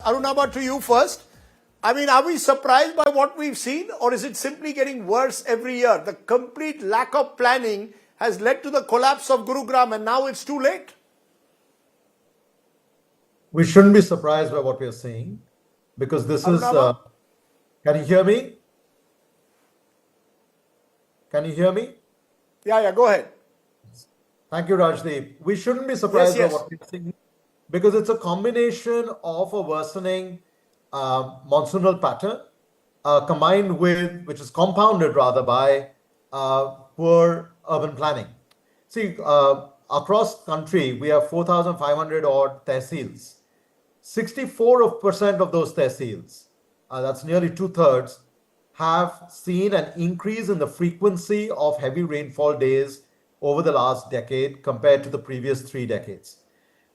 Arunabha, to you first. I mean, are we surprised by what we've seen, or is it simply getting worse every year? The complete lack of planning has led to the collapse of Gurugram, and now it's too late. We shouldn't be surprised by what we are seeing, because this is. Can you hear me? Can you hear me? Yeah, go ahead. Thank you, Rajdeep. We shouldn't be surprised by what we're seeing, because it's a combination of a worsening monsoonal pattern combined with, which is compounded rather by poor urban planning. See, across country, we have 4,500 odd Tehsils. 64% of those Tehsils, that's nearly 2/3, have seen an increase in the frequency of heavy rainfall days over the last decade compared to the previous 3 decades.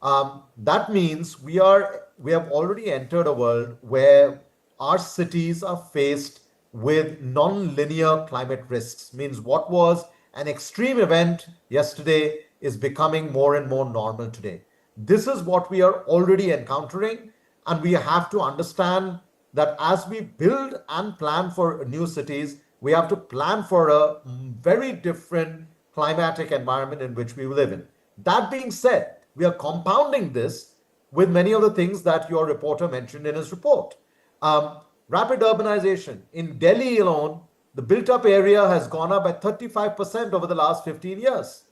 That means we have already entered a world where our cities are faced with non-linear climate risks. Means what was an extreme event yesterday is becoming more and more normal today. This is what we are already encountering, and we have to understand that as we build and plan for new cities, we have to plan for a very different climatic environment in which we live in. That being said, we are compounding this with many of the things that your reporter mentioned in his report. Rapid urbanization. In Delhi alone, the built-up area has gone up by 35% over the last 15 years.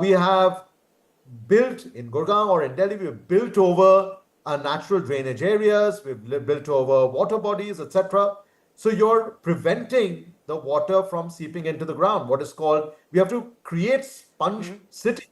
We have built in Gurugram or in Delhi, we've built over natural drainage areas, we've built over water bodies, etc. So you're preventing the water from seeping into the ground. What is called, we have to create sponge city.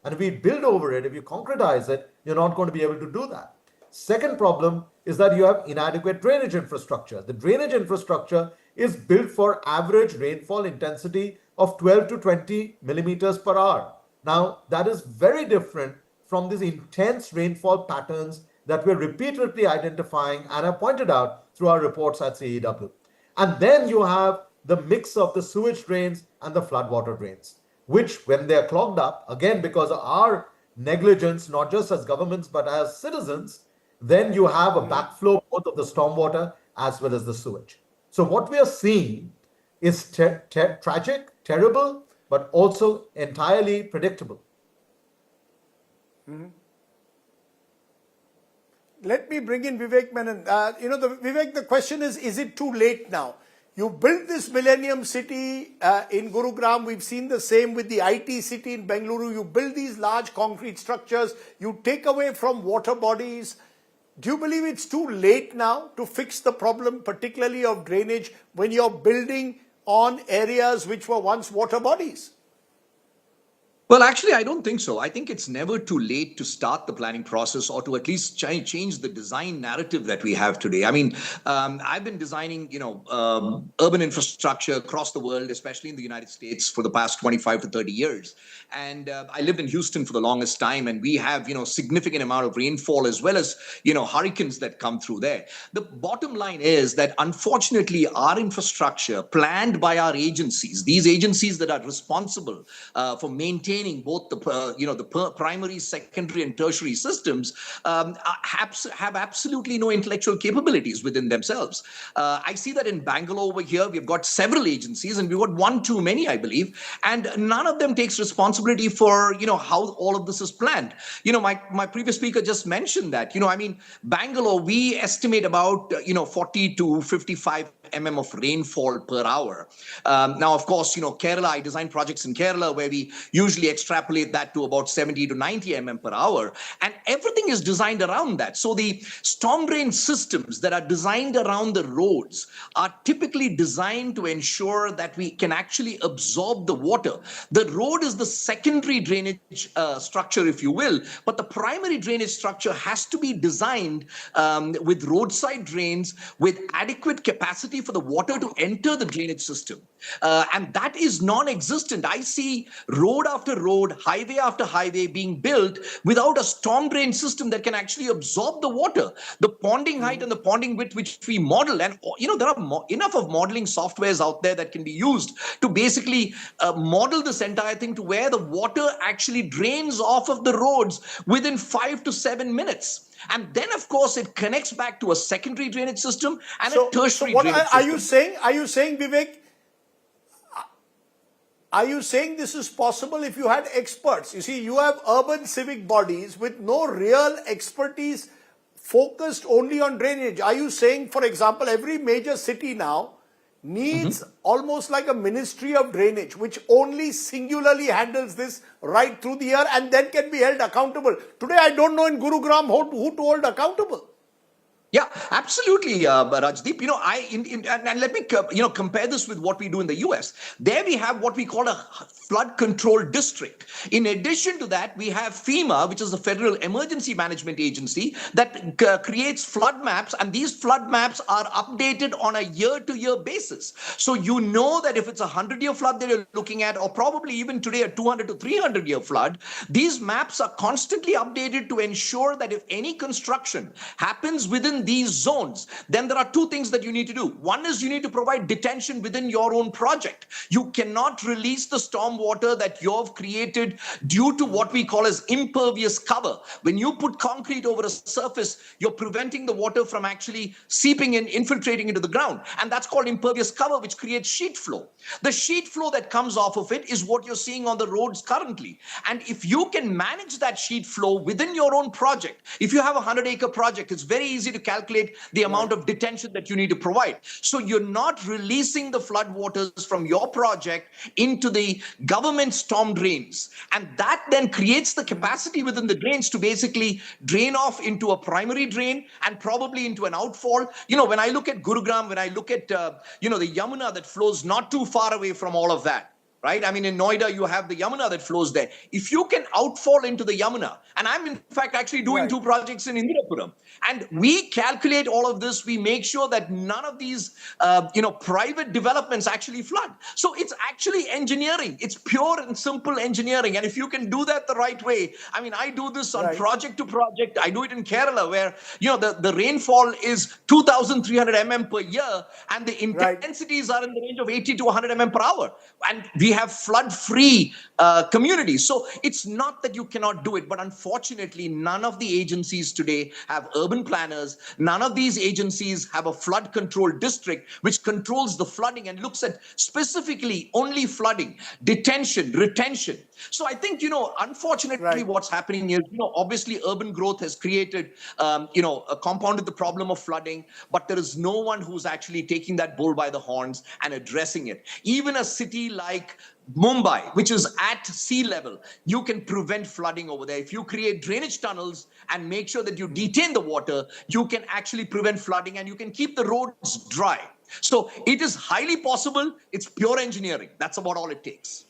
And if we build over it, if you concretize it, you're not going to be able to do that. Second problem is that you have inadequate drainage infrastructure. The drainage infrastructure is built for average rainfall intensity of 12 to 20 millimeters per hour. Now, that is very different from these intense rainfall patterns that we're repeatedly identifying and have pointed out through our reports at CEW. And then you have the mix of the sewage drains and the floodwater drains, which when they're clogged up, again, because of our negligence, not just as governments, but as citizens, then you have a backflow both of the stormwater as well as the sewage. So what we are seeing is tragic, terrible, but also entirely predictable. Let me bring in Vivek Menon. Vivek, the question is it too late now? You built this Millennium City in Gurugram. We've seen the same with the IT city in Bengaluru. You build these large concrete structures. You take away from water bodies. Do you believe it's too late now to fix the problem, particularly of drainage, when you're building on areas which were once water bodies? Well, actually, I don't think so. I think it's never too late to start the planning process or to at least change the design narrative that we have today. I mean, I've been designing, urban infrastructure across the world, especially in the United States, for the past 25 to 30 years. And I lived in Houston for the longest time, and we have, significant amount of rainfall as well as, hurricanes that come through there. The bottom line is that, unfortunately, our infrastructure planned by our agencies, these agencies that are responsible for maintaining both the primary, secondary, and tertiary systems, have absolutely no intellectual capabilities within themselves. I see that in Bangalore over here, we've got several agencies, and we've got one too many, I believe, and none of them takes responsibility for how all of this is planned. My previous speaker just mentioned that. Bangalore, we estimate about 40 to 55 mm of rainfall per hour. Now, of course, Kerala, I design projects in Kerala where we usually extrapolate that to about 70 to 90 mm per hour. And everything is designed around that. So the storm drain systems that are designed around the roads are typically designed to ensure that we can actually absorb the water. The road is the secondary drainage structure, if you will, but the primary drainage structure has to be designed with roadside drains with adequate capacity for the water to enter the drainage system. And that is non-existent. I see road after road, highway after highway being built without a storm drain system that can actually absorb the water. The ponding height and the ponding width which we model, and there are enough of modeling softwares out there that can be used to basically model this entire thing to where the water actually drains off of the roads within 5 to 7 minutes. And then, of course, it connects back to a secondary drainage system and a tertiary what drainage are system. you saying? Are you saying, Vivek? Are you saying this is possible if you had experts? You see, you have urban civic bodies with no real expertise focused only on drainage. Are you saying, for example, every major city now needs almost like a ministry of drainage, which only singularly handles this right through the year and then can be held accountable? Today, I don't know in Gurugram who to hold accountable. Yeah, absolutely, Rajdeep. And let me compare this with what we do in the US. There we have what we call a flood control district. In addition to that, we have FEMA, which is the Federal Emergency Management Agency, that creates flood maps, and these flood maps are updated on a year-to-year basis. So you know that if it's a 100-year flood that you're looking at, or probably even today a 200 to 300-year flood, these maps are constantly updated to ensure that if any construction happens within these zones, then there are two things that you need to do. One is you need to provide detention within your own project. You cannot release the storm water that you've created due to what we call as impervious cover. When you put concrete over a surface, you're preventing the water from actually seeping in, infiltrating into the ground. And that's called impervious cover, which creates sheet flow. The sheet flow that comes off of it is what you're seeing on the roads currently. And if you can manage that sheet flow within your own project, if you have a 100-acre project, it's very easy to calculate the amount of detention that you need to provide. So you're not releasing the flood waters from your project into the government storm drains. And that then creates the capacity within the drains to basically drain off into a primary drain and probably into an outfall. When I look at Gurugram, when I look at, the Yamuna that flows not too far away from all of that, right? I mean, in Noida, you have the Yamuna that flows there. If you can outfall into the Yamuna, and I'm in fact actually doing two projects in Indirapuram, and we calculate all of this, we make sure that none of these, private developments actually flood. So it's actually engineering. It's pure and simple engineering. And if you can do that the right way, I mean, I do this on project to project. I do it in Kerala where, the rainfall is 2,300 mm per year, and the intensities are in the range of 80 to 100 mm per hour. And we have flood-free communities. So it's not that you cannot do it, but unfortunately, none of the agencies today have urban planners. None of these agencies have a flood control district which controls the flooding and looks at specifically only flooding, detention, retention. So I think, unfortunately, what's happening is, obviously urban growth has created, compounded the problem of flooding, but there is no one who's actually taking that bull by the horns and addressing it. Even a city like Mumbai, which is at sea level, you can prevent flooding over there. If you create drainage tunnels and make sure that you detain the water, you can actually prevent flooding and you can keep the roads dry. So it is highly possible. It's pure engineering. That's about all it takes.